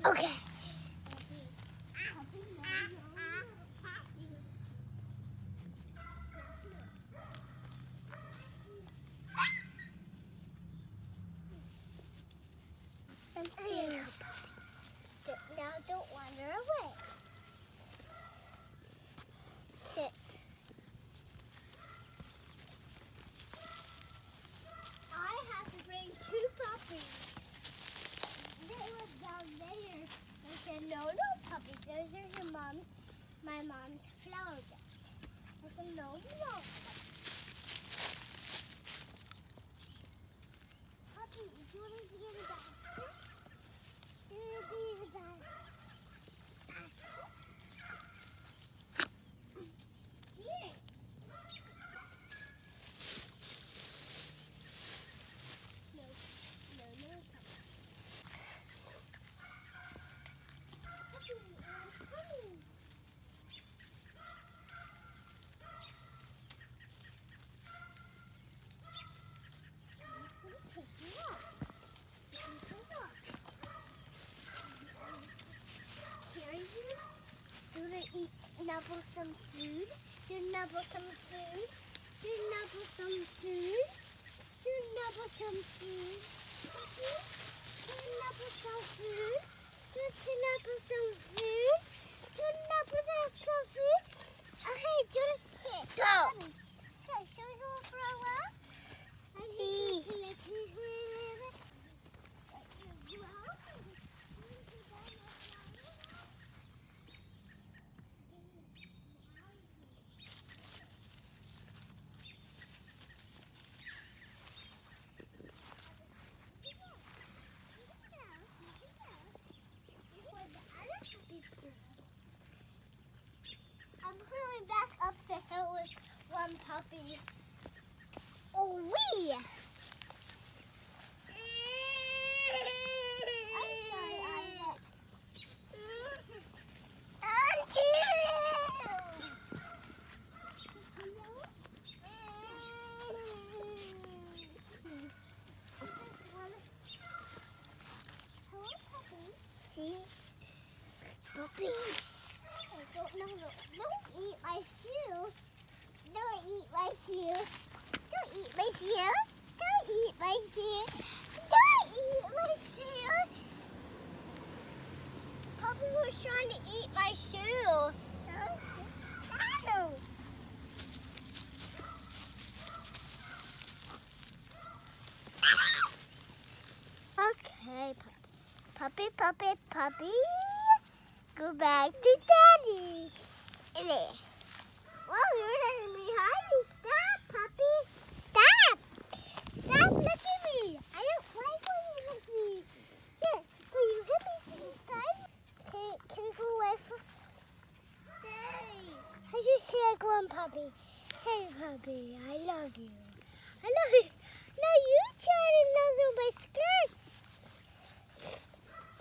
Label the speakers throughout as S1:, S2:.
S1: Okay. Now don't wander away. Sit. I have to bring 2 puppies. They were down there. I said, no puppies. Those are your mom's, my mom's flower beds. I said, no. Puppy, do you want to get a basket? Do you want to get a basket? Here. No, puppy. Puppy, I'm coming. Pick you up. Carry you. Do you want to nibble some food? Do you nibble some food? Do you nibble some food? Do you nibble some food? Do you nibble some food? Do you nibble some food? Do you nibble some food? Hey, do you want to go? So, shall we go for a walk? See. I'm coming back up the hill with 1 puppy. Oh, wee! See? Puppies. No, don't eat my shoe. Don't eat my shoe. Don't eat my shoe. Don't eat my shoe. Don't eat my shoe. Puppy was trying to eat my shoe. No. Okay, puppy. Go back to daddy. There. Whoa, you're letting me hide you. Stop, puppy. Stop. Stop, look at me. I don't like when you look at me. Here, will you hit me from the side? Can you go away from... Daddy. I just see like 1 puppy. Hey, puppy, I love you. I love you. No, you tried to nuzzle my skirt.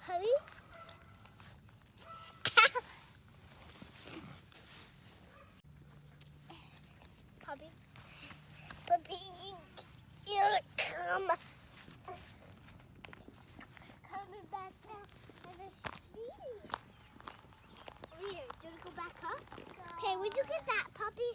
S1: Puppy? Puppy, you're coming back now. Here, do you want to go back up? Okay, would you get that, puppy?